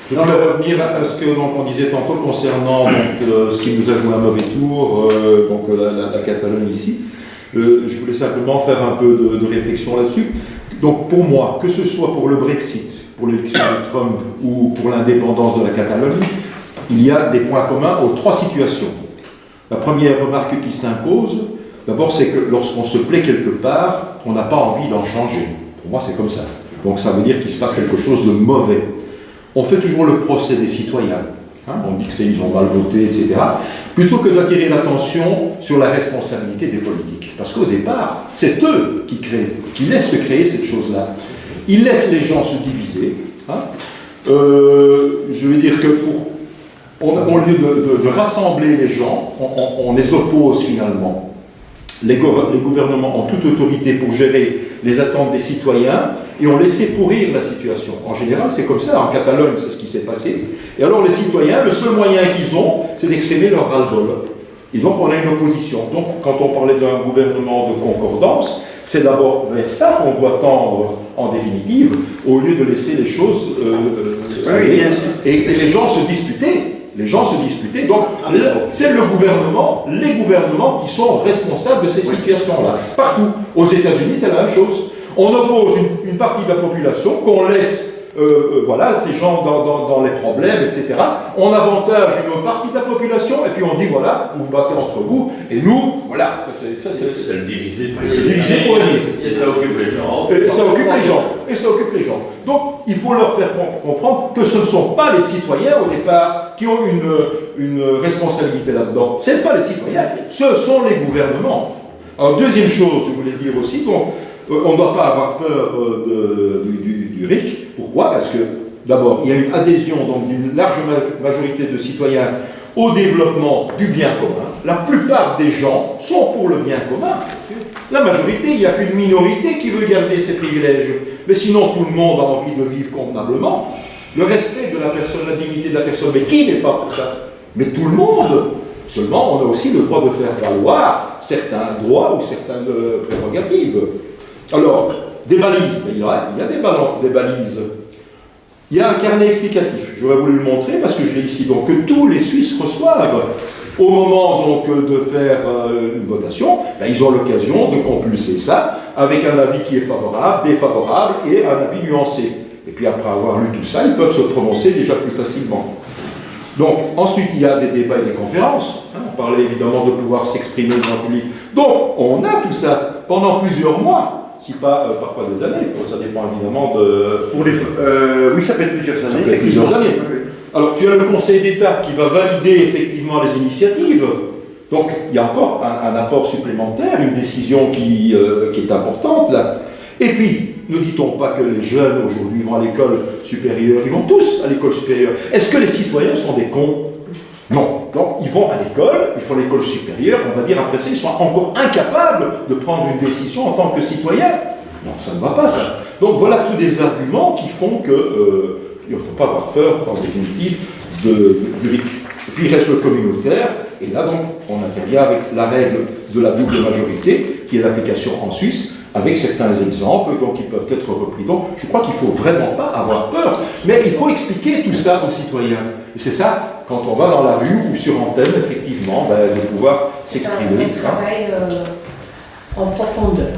Je voulais revenir à ce que donc, on disait tantôt concernant donc, ce qui nous a joué un mauvais tour, la Catalogne ici. Je voulais simplement faire un peu de réflexion là-dessus. Donc pour moi, que ce soit pour le Brexit, pour l'élection de Trump ou pour l'indépendance de la Catalogne, il y a des points communs aux trois situations. La première remarque qui s'impose, d'abord, c'est que lorsqu'on se plaît quelque part, on n'a pas envie d'en changer. Pour moi, c'est comme ça. Donc ça veut dire qu'il se passe quelque chose de mauvais. On fait toujours le procès des citoyens. On dit qu'ils ont mal voté, etc. Plutôt que d'attirer l'attention sur la responsabilité des politiques. Parce qu'au départ, c'est eux qui créent, qui laissent se créer cette chose-là. Ils laissent les gens se diviser. Je veux dire que au lieu de rassembler les gens, on les oppose finalement. Les gouvernements ont toute autorité pour gérer les attentes des citoyens et ont laissé pourrir la situation. En général, c'est comme ça. En Catalogne, c'est ce qui s'est passé. Et alors, les citoyens, le seul moyen qu'ils ont, c'est d'exprimer leur ras-le-bol. Et donc, on a une opposition. Donc, quand on parlait d'un gouvernement de concordance, c'est d'abord vers ça qu'on doit tendre, en définitive, au lieu de laisser les choses et les gens se disputer. Les gens se disputaient, donc c'est le gouvernement, les gouvernements qui sont responsables de ces situations-là. Partout. Aux États-Unis, c'est la même chose. On oppose une partie de la population qu'on laisse, ces gens dans les problèmes, etc. On avantage une autre partie de la population et puis on dit voilà, vous vous battez entre vous et nous, voilà. C'est le diviser pour les diviser. Et ça occupe les gens. Et ça occupe les gens. Donc, il faut leur faire comprendre que ce ne sont pas les citoyens, au départ, qui ont une responsabilité là-dedans. Ce n'est pas les citoyens, ce sont les gouvernements. Alors, deuxième chose, je voulais dire aussi, donc, on ne doit pas avoir peur du RIC. Pourquoi? Parce que, d'abord, il y a une adhésion d'une large majorité de citoyens au développement du bien commun. La plupart des gens sont pour le bien commun. La majorité, il n'y a qu'une minorité qui veut garder ses privilèges. Mais sinon, tout le monde a envie de vivre convenablement. Le respect de la personne, la dignité de la personne, mais qui n'est pas pour ça? Mais tout le monde. Seulement, on a aussi le droit de faire valoir certains droits ou certaines prérogatives. Alors, des balises, il y a des balises. Il y a un carnet explicatif. J'aurais voulu le montrer parce que je l'ai ici. Donc, que tous les Suisses reçoivent. Au moment donc, de faire une votation, ils ont l'occasion de compulser ça avec un avis qui est favorable, défavorable et un avis nuancé. Et puis après avoir lu tout ça, ils peuvent se prononcer déjà plus facilement. Donc ensuite, il y a des débats et des conférences. On parlait évidemment de pouvoir s'exprimer dans le public. Donc on a tout ça pendant plusieurs mois, si pas parfois des années. Ça dépend évidemment de... oui, ça peut être plusieurs années. Ça fait plusieurs années. Alors, tu as le Conseil d'État qui va valider effectivement les initiatives. Donc, il y a encore un apport supplémentaire, une décision qui est importante là. Et puis, ne dit-on pas que les jeunes aujourd'hui vont à l'école supérieure? Ils vont tous à l'école supérieure. Est-ce que les citoyens sont des cons? Non. Donc, ils vont à l'école, ils font l'école supérieure, on va dire après ça, ils sont encore incapables de prendre une décision en tant que citoyens. Non, ça ne va pas ça. Donc, voilà tous des arguments qui font que... il ne faut pas avoir peur, en définitive, du RIC. Et puis il reste le communautaire, et là donc on intervient avec la règle de la double majorité, qui est l'application en Suisse, avec certains exemples donc, qui peuvent être repris. Donc je crois qu'il ne faut vraiment pas avoir peur, mais il faut expliquer tout ça aux citoyens. Et c'est ça, quand on va dans la rue ou sur antenne, effectivement, de pouvoir s'exprimer. Un travail en profondeur.